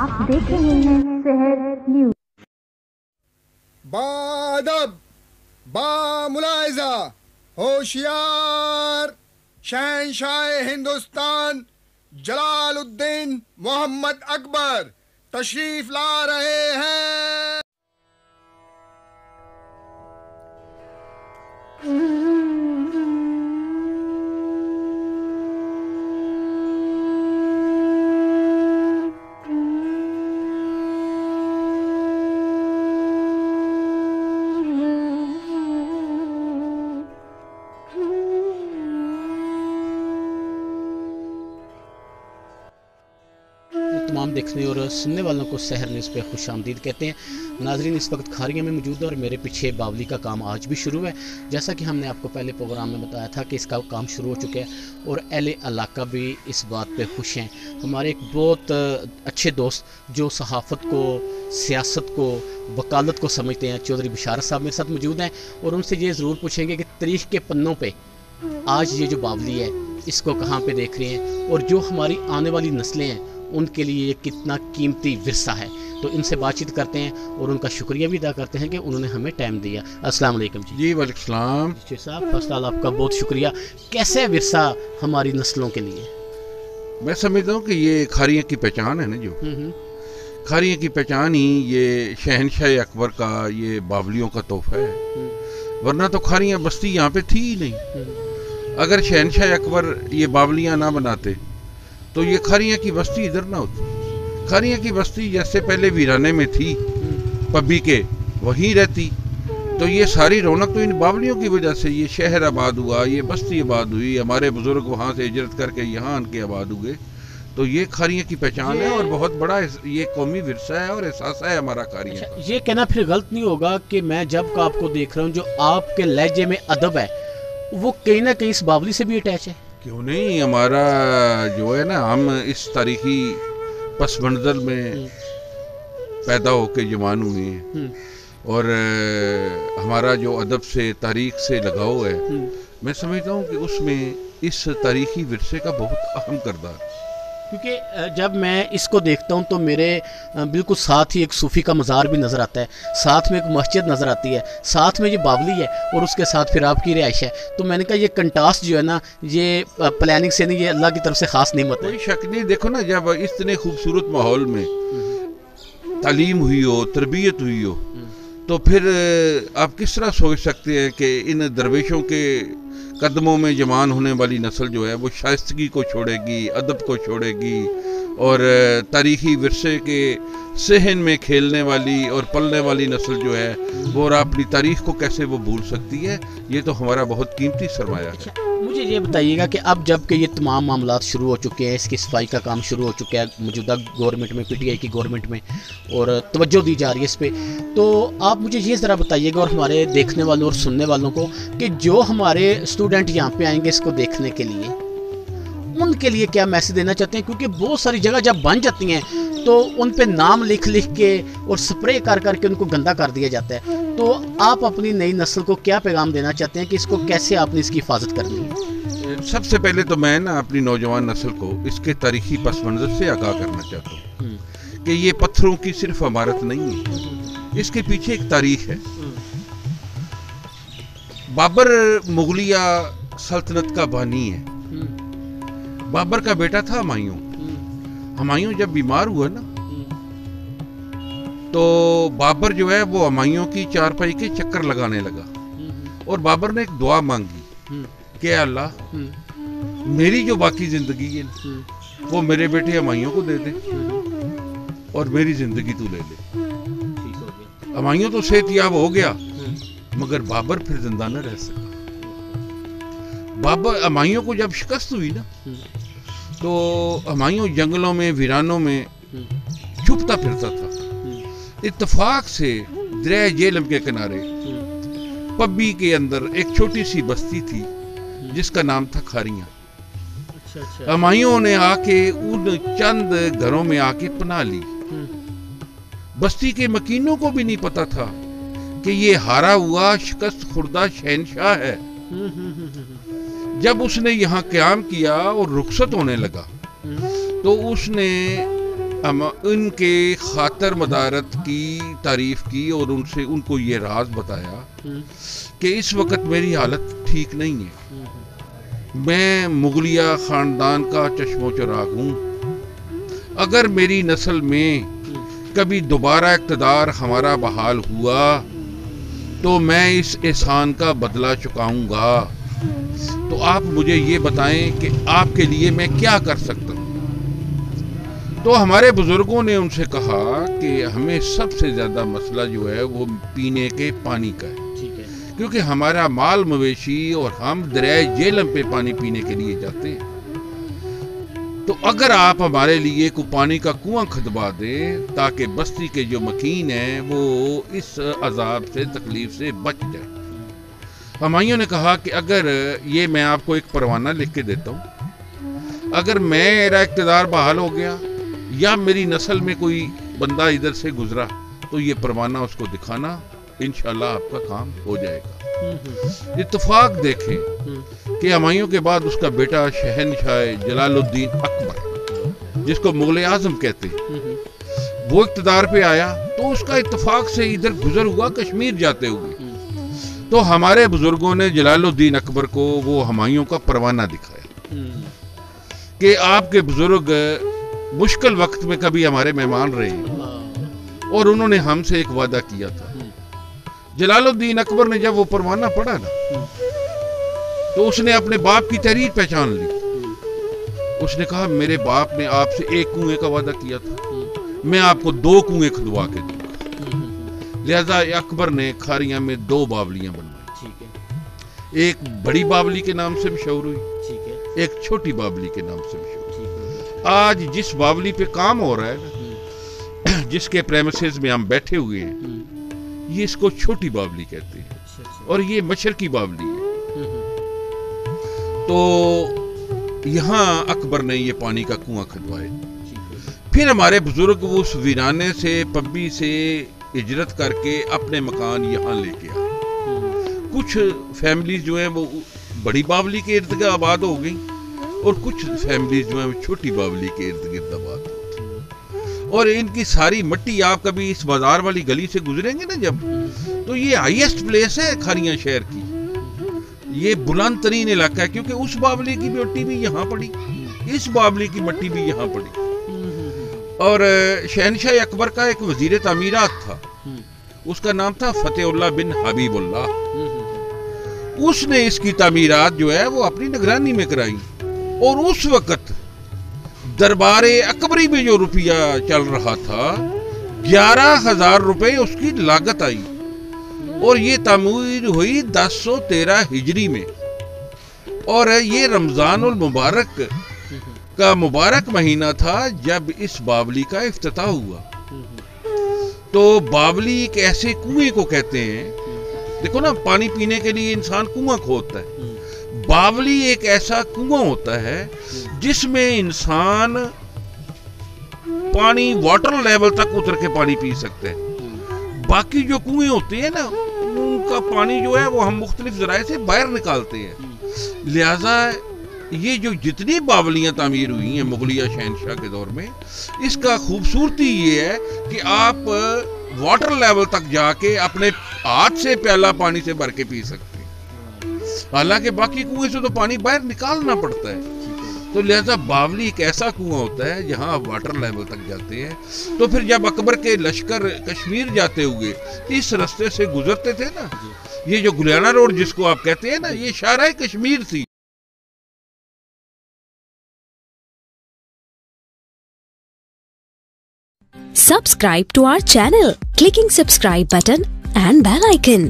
आप देख रहे हैं शहर न्यूज। बादब बामुलाइजा होशियार शहंशाह हिंदुस्तान जलालुद्दीन मोहम्मद अकबर तशरीफ ला रहे हैं। तमाम देखने और सुनने वालों को शहर न्यूज़ पे खुश आमदीद कहते हैं। नाजरीन, इस वक्त खारियाँ में मौजूद है और मेरे पीछे बावली का काम आज भी शुरू है। जैसा कि हमने आपको पहले प्रोग्राम में बताया था कि इसका काम शुरू हो चुका है और अहले इलाका भी इस बात पे खुश हैं। हमारे एक बहुत अच्छे दोस्त जो सहाफ़त को, सियासत को, वकालत को समझते हैं, चौधरी बिशारत साहब मेरे साथ मौजूद हैं और उनसे ये ज़रूर पूछेंगे कि तारीख़ के पन्नों पर आज ये जो बावली है इसको कहाँ पर देख रहे हैं और जो हमारी आने वाली नस्लें हैं उनके लिए ये कितना कीमती विरसा है। तो इनसे बातचीत करते हैं और उनका शुक्रिया भी अदा करते हैं कि उन्होंने हमें टाइम दिया। अस्सलाम वालेकुम जी। वालेकुम सलाम जी साहब, फर्स्ट ऑल आपका बहुत शुक्रिया। कैसे विरसा हमारी नस्लों के लिए? मैं समझता हूँ कि ये खारियाँ की पहचान है ना, जो खारियाँ की पहचान ही ये शहनशाह अकबर का ये बावलियों का तोहफा है। वरना तो खारियाँ बस्ती यहाँ पे थी ही नहीं। अगर शहनशाह अकबर ये बावलियाँ ना बनाते तो ये खारियाँ की बस्ती इधर ना होती। खारियाँ की बस्ती जैसे पहले वीराने में थी पब्बी के, वहीं रहती। तो ये सारी रौनक तो इन बावलियों की वजह से ये शहर आबाद हुआ, ये बस्ती आबाद हुई, हमारे बुजुर्ग वहाँ से हिजरत करके यहाँ आन के आबाद हुए। तो ये खारियाँ की पहचान है और बहुत बड़ा ये कौमी विरसा है और एहसास है हमारा खारियाँ। अच्छा, ये कहना फिर गलत नहीं होगा कि मैं जब का आपको देख रहा हूँ जो आपके लहजे में अदब है वो कहीं ना कहीं इस बावली से भी अटैच है? क्यों नहीं, हमारा जो है ना, हम इस तारीखी पस मंज़र में पैदा होके जवान हुए हैं और हमारा जो अदब से तारीख से लगाव है, मैं समझता हूँ कि उसमें इस तारीखी विरसे का बहुत अहम किरदार है। क्योंकि जब मैं इसको देखता हूँ तो मेरे बिल्कुल साथ ही एक सूफ़ी का मज़ार भी नज़र आता है, साथ में एक मस्जिद नज़र आती है, साथ में ये बावली है और उसके साथ फिर आपकी रिहाइश है। तो मैंने कहा ये कंट्रास्ट जो है ना, ये प्लानिंग से नहीं, ये अल्लाह की तरफ से ख़ास नेमत है। कोई शक नहीं। देखो ना, जब इतने खूबसूरत माहौल में तालीम हुई हो, तरबियत हुई हो, तो फिर आप किस तरह सोच सकते हैं कि इन दरवेशों के कदमों में जवान होने वाली नस्ल जो है वो शाइस्तगी को छोड़ेगी, अदब को छोड़ेगी और तारीखी विरसे के सहन में खेलने वाली और पलने वाली नस्ल जो है वो और अपनी तारीख को कैसे वो भूल सकती है? ये तो हमारा बहुत कीमती सरमाया है। अच्छा, मुझे ये बताइएगा कि अब जब कि ये तमाम मामलात शुरू हो चुके हैं, इसकी सफाई का काम शुरू हो चुका है मौजूदा गवर्नमेंट में, पीटीआई की गवर्नमेंट में, और तवज्जो दी जा रही है इस पर, तो आप मुझे ये ज़रा बताइएगा और हमारे देखने वालों और सुनने वालों को कि जो हमारे स्टूडेंट यहाँ पे आएंगे इसको देखने के लिए, उनके लिए क्या मैसेज देना चाहते हैं? क्योंकि बहुत सारी जगह जब बन जाती हैं तो उन पे नाम लिख लिख के और स्प्रे कर करके उनको गंदा कर दिया जाता है। तो आप अपनी नई नस्ल को क्या पैगाम देना चाहते हैं कि इसको कैसे आपने इसकी हिफाजत करनी है? सबसे पहले तो मैं ना अपनी नौजवान नस्ल को इसके तारीखी पस मंज़र से आगाह करना चाहता हूँ कि ये पत्थरों की सिर्फ इमारत नहीं है, इसके पीछे एक तारीख है। बाबर मुगलिया सल्तनत का बानी है। बाबर का बेटा था हुमायूं। हुमायूं जब बीमार हुआ ना, तो बाबर जो है वो हुमायूं की चारपाई के चक्कर लगाने लगा और बाबर ने एक दुआ मांगी कि अल्लाह मेरी जो बाकी जिंदगी है वो मेरे बेटे हुमायूं को दे दे और मेरी जिंदगी तू ले ले। हुमायूं तो सेहतयाब हो गया मगर बाबर फिर जिंदा न रह सका। बाबर हुमायूं को जब शिकस्त हुई ना, तो हुमायूं जंगलों में, वीरानों में छुपता फिरता था। इत्तेफाक से दरिया जेहलम के किनारे पब्बी के अंदर एक छोटी सी बस्ती थी जिसका नाम था खारियाँ। हुमायूं ने आके उन चंद घरों में आके पनाह ली। बस्ती के मकीनों को भी नहीं पता था कि ये हारा हुआ शिकस्त खुर्दा शहनशाह है। जब उसने यहाँ क़याम किया और रुखसत होने लगा, तो उसने उनके खातर मदारत की तारीफ की और उनको ये राज बताया कि इस वक्त मेरी हालत ठीक नहीं है, मैं मुगलिया खानदान का चश्मो चिराग हूँ। अगर मेरी नस्ल में कभी दोबारा इक़्तिदार हमारा बहाल हुआ तो मैं इस एहसान का बदला चुकाऊंगा। तो आप मुझे ये बताएं कि आपके लिए मैं क्या कर सकता हूँ। तो हमारे बुजुर्गों ने उनसे कहा कि हमें सबसे ज़्यादा मसला जो है वो पीने के पानी का है, ठीक है, क्योंकि हमारा माल मवेशी और हम दरियाए झेलम पे पानी पीने के लिए जाते हैं। तो अगर आप हमारे लिए कोई पानी का कुआं खुदवा दें ताकि बस्ती के जो मकीन हैं वो इस अजाब से, तकलीफ से बच जाए। हमायूं ने कहा कि अगर ये मैं आपको एक परवाना लिख के देता हूँ, अगर मेरा इक़्तिदार बहाल हो गया या मेरी नस्ल में कोई बंदा इधर से गुजरा तो ये परवाना उसको दिखाना, इंशाल्लाह आपका काम हो जाएगा। इत्तेफाक देखें कि हमायूं के बाद उसका बेटा शहनशाह जलालुद्दीन अकबर, जिसको मुगल आजम कहते हैं, वो इक़्तिदार पे आया तो उसका इत्तेफाक से इधर गुजर हुआ कश्मीर जाते हुए। तो हमारे बुजुर्गों ने जलालुद्दीन अकबर को वो हमायूं का परवाना दिखाया कि आपके बुजुर्ग मुश्किल वक्त में कभी हमारे मेहमान रहे और उन्होंने हमसे एक वादा किया था। जलालुद्दीन अकबर ने जब वो परवाना पढ़ा ना तो उसने अपने बाप की तहरीर पहचान ली। उसने कहा मेरे बाप ने आपसे एक कुएं का वादा किया था, मैं आपको 2 कुएं खुदवा के दूंगा। लिहाजा अकबर ने खारियां में 2 बावलियां बनवाई, ठीक है, एक बड़ी बावली के नाम से मशहूर हुई, ठीक है, एक छोटी बावली के नाम से मशहूर। ठीक है। आज जिस बावली पे काम हो रहा है ना, जिसके प्रेमिसेस में हम बैठे हुए हैं, ये इसको छोटी बावली कहते हैं और ये मशरकी बावली है। तो यहाँ अकबर ने ये पानी का कुआं खुदवाए। फिर हमारे बुजुर्ग उस वीराने से, पब्बी से हिजरत करके अपने मकान यहाँ लेके आए। कुछ फैमिलीज जो हैं वो बड़ी बावली के इर्द गिर्द आबाद हो गई और कुछ फैमिलीज जो हैं वो छोटी बावली के इर्द गिर्द आबाद हो। और इनकी सारी मिट्टी, आप कभी इस बाजार वाली गली से गुजरेंगे ना जब, तो ये हाईएस्ट प्लेस है खारियां शहर की। ये बुलंद तरीन इलाका है क्योंकि उस बावली की मिट्टी भी यहाँ पड़ी, इस बावली की मिट्टी भी यहाँ पड़ी। और शहनशाह अकबर का एक वजीर तामीरात था, उसका नाम था फतेहुल्लाह बिन हबीबुल्लाह। उसने इसकी तामीरात जो है वो अपनी निगरानी में कराई और उस वक्त दरबारे अकबरी में जो रुपया चल रहा था 11,000 रुपए उसकी लागत आई और ये तामीर हुई 1013 हिजरी में। और ये रमजानुल मुबारक का मुबारक महीना था जब इस बावली का इफ्तिताह हुआ। तो बावली एक ऐसे कुएं को कहते हैं, देखो ना, पानी पीने के लिए इंसान कुआं खोदता है, बावली एक ऐसा कुआं होता है जिसमें इंसान पानी वाटर लेवल तक उतर के पानी पी सकते हैं। बाकी जो कुएं होते हैं ना, उनका पानी जो है वो हम मुख्तलिफ जराए से बाहर निकालते हैं। लिहाजा ये जो जितनी बावलियां तामीर हुई हैं मुगलिया शहनशाह के दौर में, इसका खूबसूरती ये है कि आप वाटर लेवल तक जाके अपने हाथ से प्याला पानी से भर के पी सकते हैं, हालांकि बाकी कुएं से तो पानी बाहर निकालना पड़ता है। तो लिहाजा बावली एक ऐसा कुआं होता है जहां आप वाटर लेवल तक जाते हैं। तो फिर जब अकबर के लश्कर कश्मीर जाते हुए इस रास्ते से गुजरते थे ना, ये जो गुलियाना रोड जिसको आप कहते हैं ना, ये शाहराह कश्मीर थी। Subscribe to our channel, clicking subscribe button and bell icon.